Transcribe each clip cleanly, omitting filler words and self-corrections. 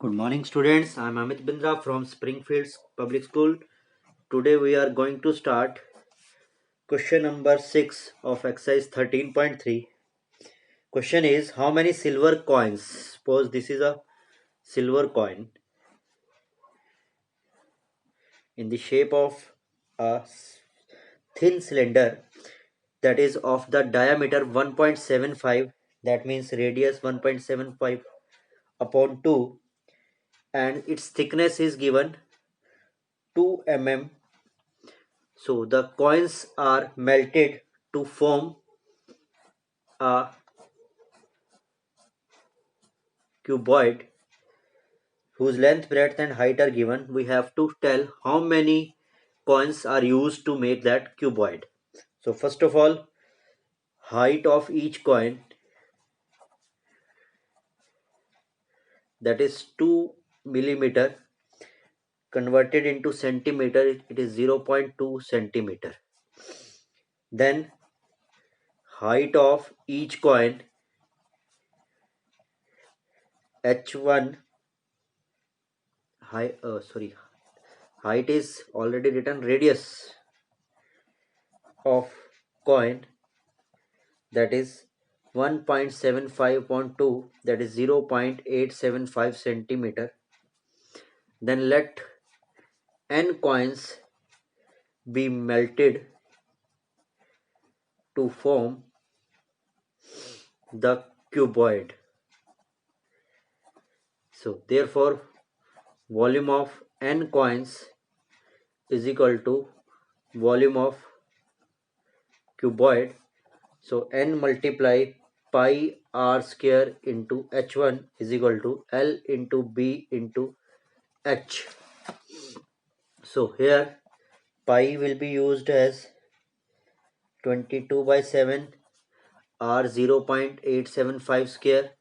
Good morning, students. I'm Amit Bindra from Springfield Public School. Today we are going to start question number 6 of exercise 13.3. Question is, how many silver coins? Suppose this is a silver coin in the shape of a thin cylinder that is of the diameter 1.75, that means radius 1.75 upon 2, and its thickness is given 2 mm. So the coins are melted to form a cuboid whose length, breadth, and height are given. We have to tell how many coins are used to make that cuboid. So first of all, height of each coin, that is 2 millimeter, converted into centimeter, it is 0.2 centimeter. Then height of each coin, h1, height is already written, radius of coin, that is 1.75 upon 2, that is 0.875 centimeter. Then let n coins be melted to form the cuboid. So therefore volume of n coins is equal to volume of cuboid. So n multiply pi r square into h1 is equal to L into B into h. So here pi will be used as 22 by 7, r 0.875 square,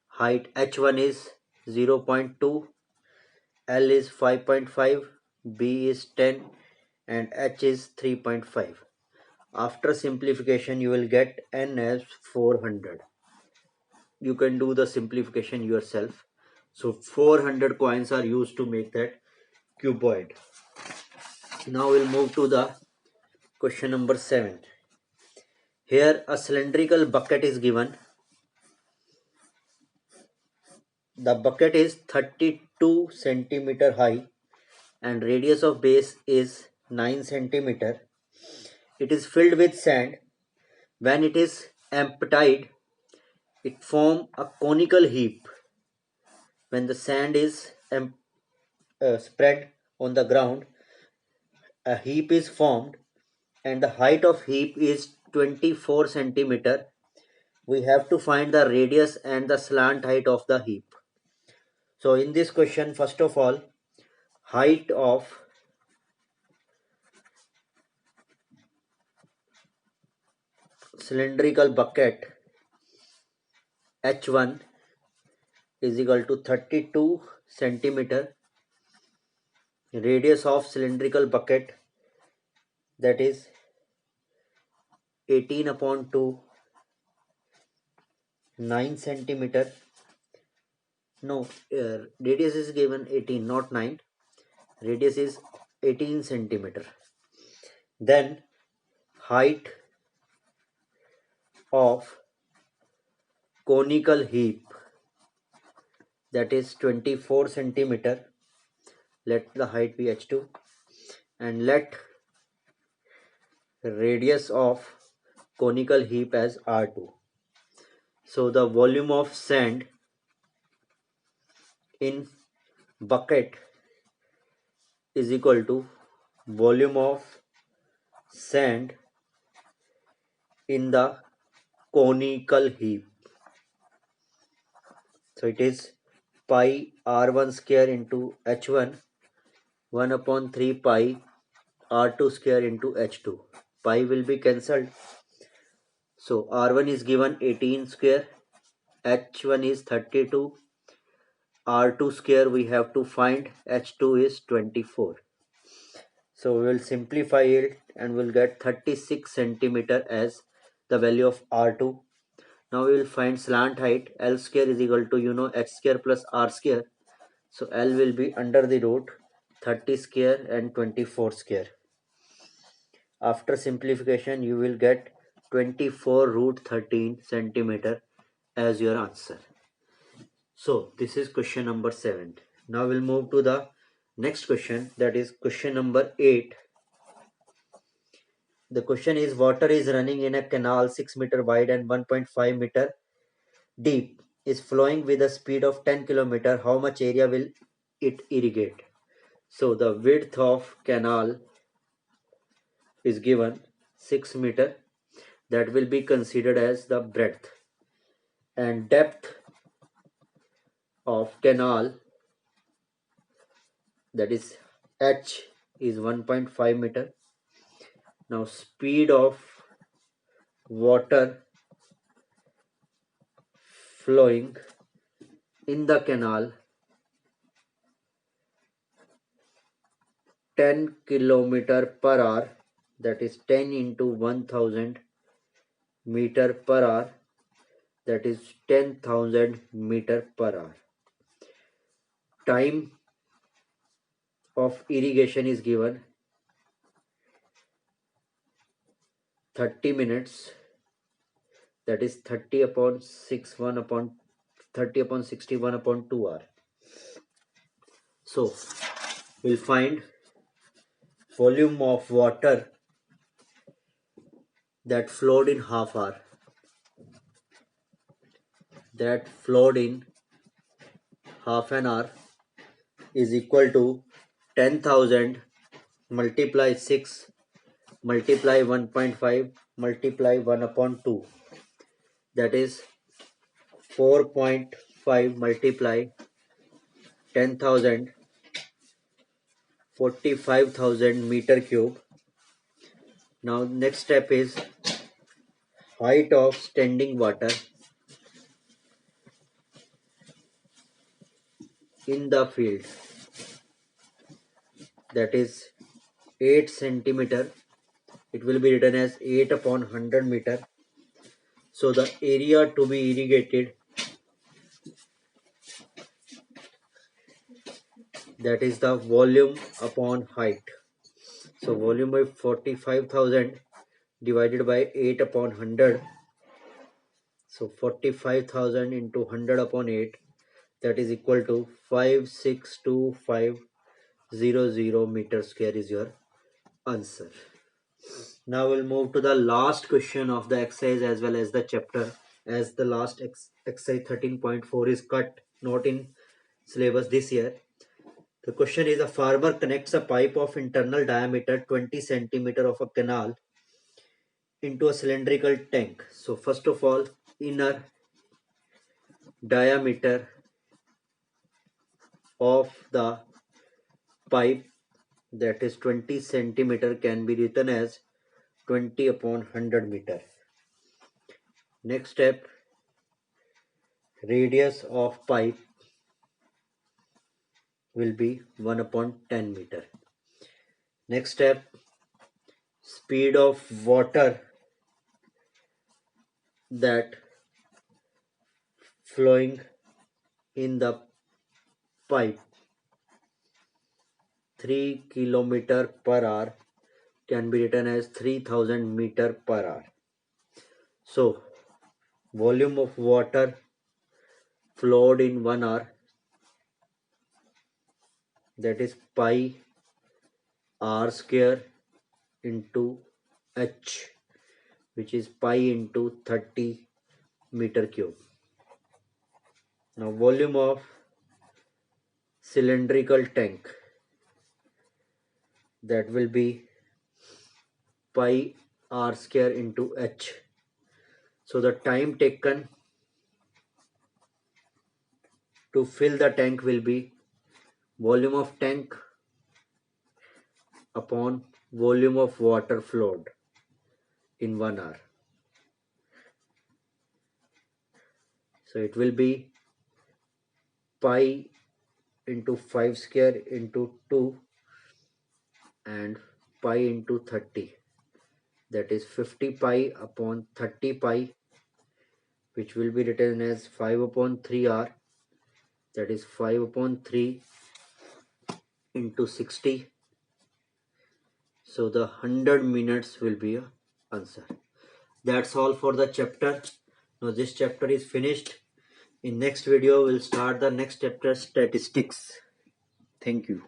height h1 is 0.2, L is 5.5, B is 10, and h is 3.5. After simplification you will get n as 400. You can do the simplification yourself. So 400 coins are used to make that cuboid. Now we'll move to the question number 7. Here a cylindrical bucket is given. The bucket is 32 centimeter high and radius of base is 9 centimeter. It is filled with sand. When it is emptied, it forms a conical heap. When the sand is spread on the ground, a heap is formed and the height of heap is 24 centimeter. We have to find the radius and the slant height of the heap. So in this question, first of all, height of cylindrical bucket h1 is equal to 32 centimeter. Radius of cylindrical bucket, that is 18 upon 2, 9 centimeter. No, radius is given 18, not 9. Radius is 18 centimeter. Then height of conical heap, that is 24 centimeter. Let the height be h2 and let radius of conical heap as r2. So the volume of sand in bucket is equal to volume of sand in the conical heap. So it is pi r1 square into h1, 1 upon 3 pi r2 square into h2. Pi will be cancelled. So r1 is given 18 square, h1 is 32, r2 square we have to find, h2 is 24. So we will simplify it and we'll get 36 centimeter as the value of r2. Now we will find slant height. L square is equal to h square plus r square. So L will be under the root 30 square and 24 square. After simplification, you will get 24 root 13 centimeter as your answer. So this is question number 7. Now we'll move to the next question, that is question number 8. The question is, water is running in a canal 6 meter wide and 1.5 meter deep, is flowing with a speed of 10 kilometer. How much area will it irrigate? So the width of canal is given 6 meter, that will be considered as the breadth, and depth of canal, that is H, is 1.5 meter. Now speed of water flowing in the canal 10 kilometer per hour, that is 10 into 1000 meter per hour, that is 10,000 meter per hour. Time of irrigation is given 30 minutes, that is 30 upon 61 upon 30 upon 61 upon 2 hour. So we'll find volume of water that flowed in half hour, that flowed in half an hour, is equal to 10,000 multiply 6 multiply 1.5 multiply 1 upon 2, that is 4.5 multiply 10,000, 45,000 meter cube. Now next step is height of standing water in the field, that is 8 centimeter. It will be written as 8 upon 100 meter. So the area to be irrigated, that is the volume upon height. So volume by 45,000 divided by 8 upon 100. So 45,000 into 100 upon 8, that is equal to 562,500 meter square is your answer. Now we'll move to the last question of the exercise as well as the chapter, as the last exercise 13.4 is cut, not in syllabus this year. The question is, a farmer connects a pipe of internal diameter 20 centimeter of a canal into a cylindrical tank. So first of all, inner diameter of the pipe, that is 20 centimeter, can be written as 20 upon 100 meter. Next step, radius of pipe will be 1 upon 10 meter. Next step, speed of water that flowing in the pipe 3 kilometer per hour, can be written as 3000 meter per hour. So volume of water flowed in 1 hour, that is pi r square into h, which is pi into 30 meter cube. Now volume of cylindrical tank, that will be pi r square into h. So the time taken to fill the tank will be volume of tank upon volume of water flowed in 1 hour. So it will be pi into 5 square into 2 and pi into 30, that is 50 pi upon 30 pi, which will be written as 5 upon 3 r, that is 5 upon 3 into 60. So the 100 minutes will be a answer. That's all for the chapter. Now this chapter is finished. In next video we'll start the next chapter, statistics. Thank you.